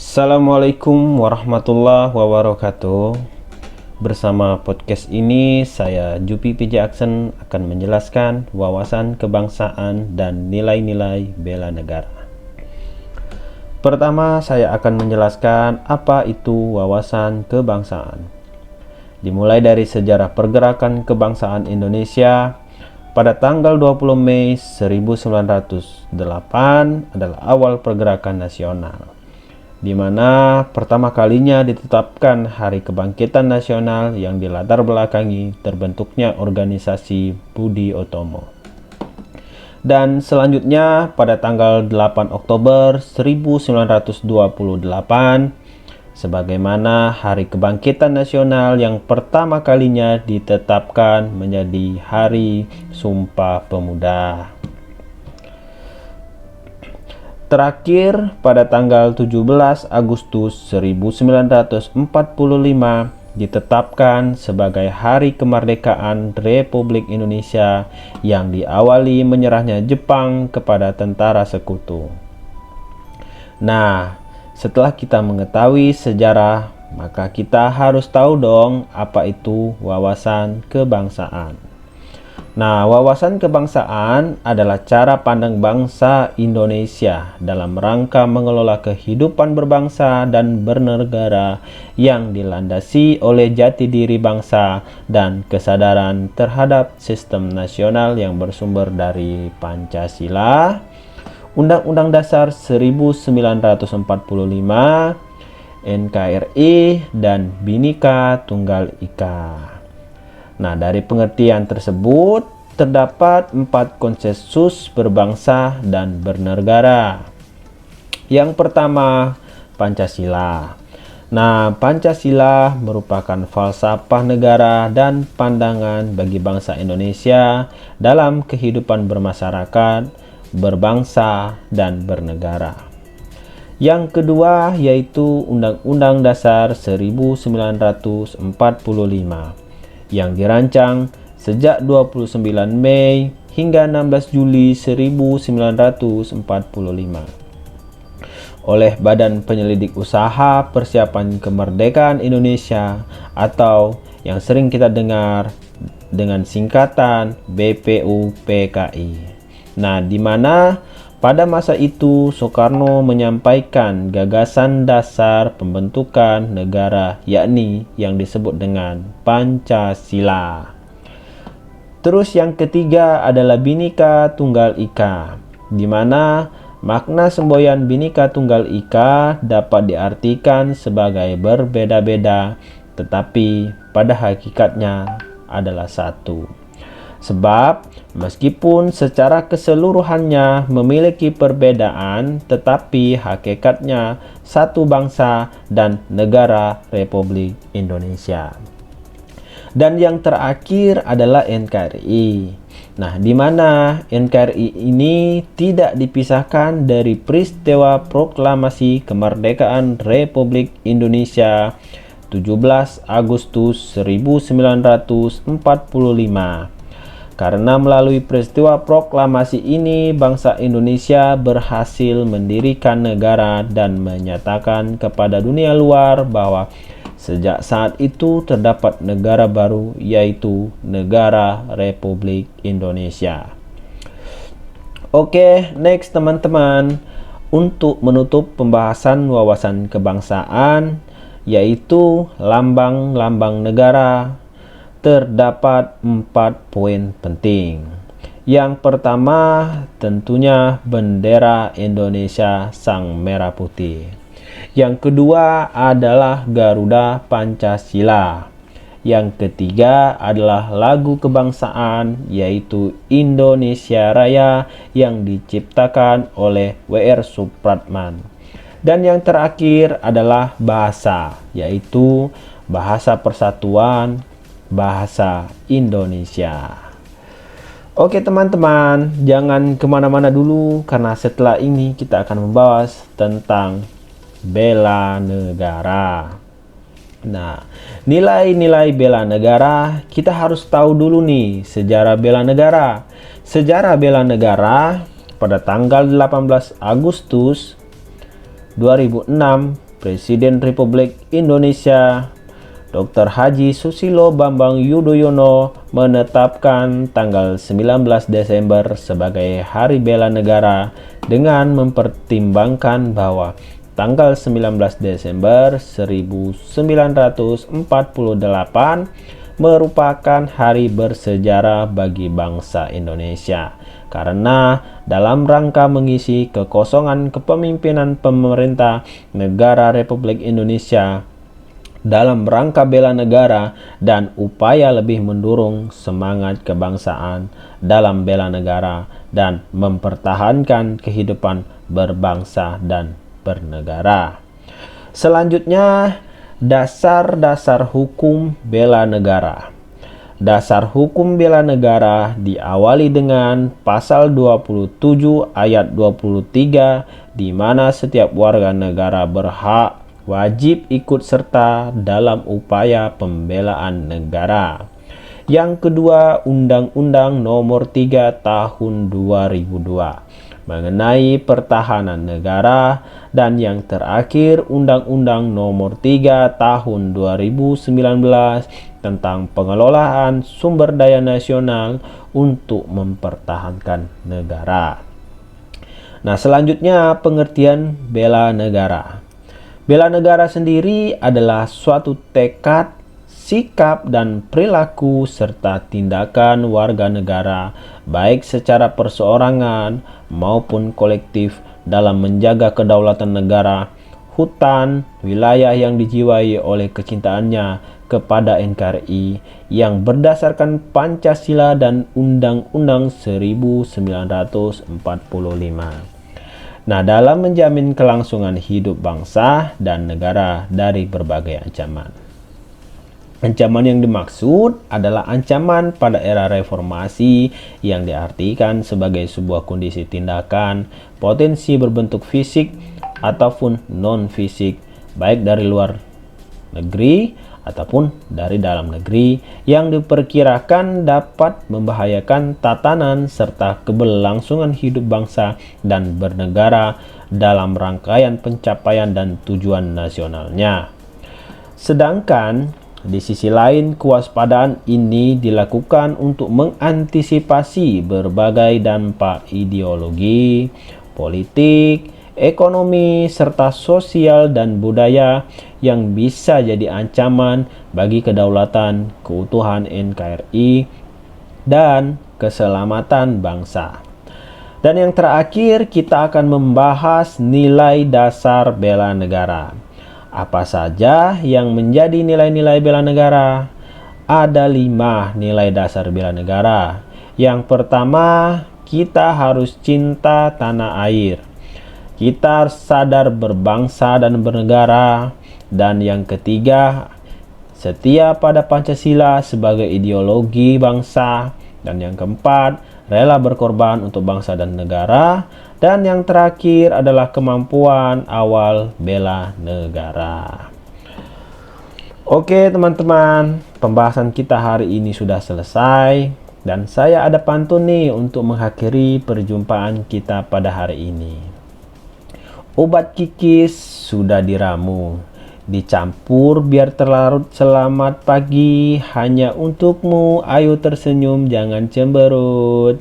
Assalamualaikum warahmatullahi wabarakatuh. Bersama podcast ini, saya Jupi PJ Aksen akan menjelaskan wawasan kebangsaan dan nilai-nilai bela negara. Pertama, saya akan menjelaskan apa itu wawasan kebangsaan. Dimulai dari sejarah pergerakan kebangsaan Indonesia, pada tanggal 20 Mei 1908 adalah awal pergerakan nasional, di mana pertama kalinya ditetapkan Hari Kebangkitan Nasional yang dilatar belakangi terbentuknya organisasi Budi Utomo. Dan selanjutnya pada tanggal 8 Oktober 1928 sebagaimana Hari Kebangkitan Nasional yang pertama kalinya ditetapkan menjadi Hari Sumpah Pemuda. Terakhir, pada tanggal 17 Agustus 1945 ditetapkan sebagai Hari Kemerdekaan Republik Indonesia yang diawali menyerahnya Jepang kepada tentara sekutu. Nah, setelah kita mengetahui sejarah, maka kita harus tahu dong apa itu wawasan kebangsaan. Nah, wawasan kebangsaan adalah cara pandang bangsa Indonesia dalam rangka mengelola kehidupan berbangsa dan bernegara yang dilandasi oleh jati diri bangsa dan kesadaran terhadap sistem nasional yang bersumber dari Pancasila, Undang-Undang Dasar 1945, NKRI, dan Bhinneka Tunggal Ika. Nah, dari pengertian tersebut terdapat 4 konsensus berbangsa dan bernegara. Yang pertama, Pancasila. Nah, Pancasila merupakan falsafah negara dan pandangan bagi bangsa Indonesia dalam kehidupan bermasyarakat, berbangsa, dan bernegara. Yang kedua yaitu Undang-Undang Dasar 1945 yang dirancang sejak 29 Mei hingga 16 Juli 1945 oleh Badan Penyelidik Usaha Persiapan Kemerdekaan Indonesia atau yang sering kita dengar dengan singkatan BPUPKI. Nah, di mana pada masa itu Soekarno menyampaikan gagasan dasar pembentukan negara yakni yang disebut dengan Pancasila. Terus yang ketiga adalah Bhinneka Tunggal Ika, di mana makna semboyan Bhinneka Tunggal Ika dapat diartikan sebagai berbeda-beda tetapi pada hakikatnya adalah satu. Sebab meskipun secara keseluruhannya memiliki perbedaan, tetapi hakikatnya satu bangsa dan negara Republik Indonesia. Dan yang terakhir adalah NKRI. Nah, di mana NKRI ini tidak dipisahkan dari peristiwa proklamasi kemerdekaan Republik Indonesia 17 Agustus 1945. Karena melalui peristiwa proklamasi ini, bangsa Indonesia berhasil mendirikan negara dan menyatakan kepada dunia luar bahwa sejak saat itu terdapat negara baru, yaitu Negara Republik Indonesia. Oke, next teman-teman. Untuk menutup pembahasan wawasan kebangsaan, yaitu lambang-lambang negara, terdapat 4 poin penting. Yang pertama tentunya bendera Indonesia Sang Merah Putih. Yang kedua adalah Garuda Pancasila. Yang ketiga adalah lagu kebangsaan yaitu Indonesia Raya yang diciptakan oleh W.R. Supratman. Dan yang terakhir adalah bahasa, yaitu Bahasa Persatuan Bahasa Indonesia. Oke teman-teman, jangan kemana-mana dulu karena setelah ini kita akan membahas tentang bela negara. Nah, nilai-nilai bela negara kita harus tahu dulu nih sejarah bela negara. Sejarah bela negara pada tanggal 18 Agustus 2006 Presiden Republik Indonesia Dr. Haji Susilo Bambang Yudhoyono menetapkan tanggal 19 Desember sebagai Hari Bela Negara dengan mempertimbangkan bahwa tanggal 19 Desember 1948 merupakan hari bersejarah bagi bangsa Indonesia karena dalam rangka mengisi kekosongan kepemimpinan pemerintah negara Republik Indonesia dalam rangka bela negara dan upaya lebih mendorong semangat kebangsaan dalam bela negara dan mempertahankan kehidupan berbangsa dan bernegara. Selanjutnya, dasar-dasar hukum bela negara. Dasar hukum bela negara diawali dengan pasal 27 ayat 23 di mana setiap warga negara berhak wajib ikut serta dalam upaya pembelaan negara. Yang kedua, Undang-Undang Nomor 3 Tahun 2002 mengenai pertahanan negara, dan yang terakhir Undang-Undang Nomor 3 Tahun 2019 tentang pengelolaan sumber daya nasional untuk mempertahankan negara. Nah, selanjutnya pengertian bela negara. Bela negara sendiri adalah suatu tekad, sikap, dan perilaku serta tindakan warga negara baik secara perseorangan maupun kolektif dalam menjaga kedaulatan negara, hutan, wilayah yang dijiwai oleh kecintaannya kepada NKRI yang berdasarkan Pancasila dan Undang-Undang 1945. Nah, dalam menjamin kelangsungan hidup bangsa dan negara dari berbagai ancaman. Ancaman yang dimaksud adalah ancaman pada era reformasi yang diartikan sebagai sebuah kondisi tindakan, potensi berbentuk fisik ataupun non-fisik, baik dari luar negeri ataupun dari dalam negeri yang diperkirakan dapat membahayakan tatanan serta keberlangsungan hidup bangsa dan bernegara dalam rangkaian pencapaian dan tujuan nasionalnya. Sedangkan di sisi lain, kewaspadaan ini dilakukan untuk mengantisipasi berbagai dampak ideologi, politik, ekonomi, serta sosial dan budaya yang bisa jadi ancaman bagi kedaulatan, keutuhan NKRI, dan keselamatan bangsa. Dan yang terakhir, kita akan membahas nilai dasar bela negara. Apa saja yang menjadi nilai-nilai bela negara? Ada 5 nilai dasar bela negara. Yang pertama, kita harus cinta tanah air. Kita harus sadar berbangsa dan bernegara. Dan yang ketiga, setia pada Pancasila sebagai ideologi bangsa. Dan yang keempat, rela berkorban untuk bangsa dan negara. Dan yang terakhir adalah kemampuan awal bela negara. Oke teman-teman, pembahasan kita hari ini sudah selesai. Dan saya ada pantun nih untuk mengakhiri perjumpaan kita pada hari ini. Obat kikis sudah diramu, dicampur biar terlarut. Selamat pagi hanya untukmu, ayo tersenyum jangan cemberut.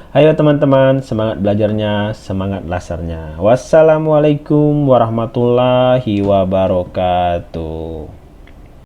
Ayo teman-teman, semangat belajarnya, semangat lasarnya. Wassalamualaikum warahmatullahi wabarakatuh.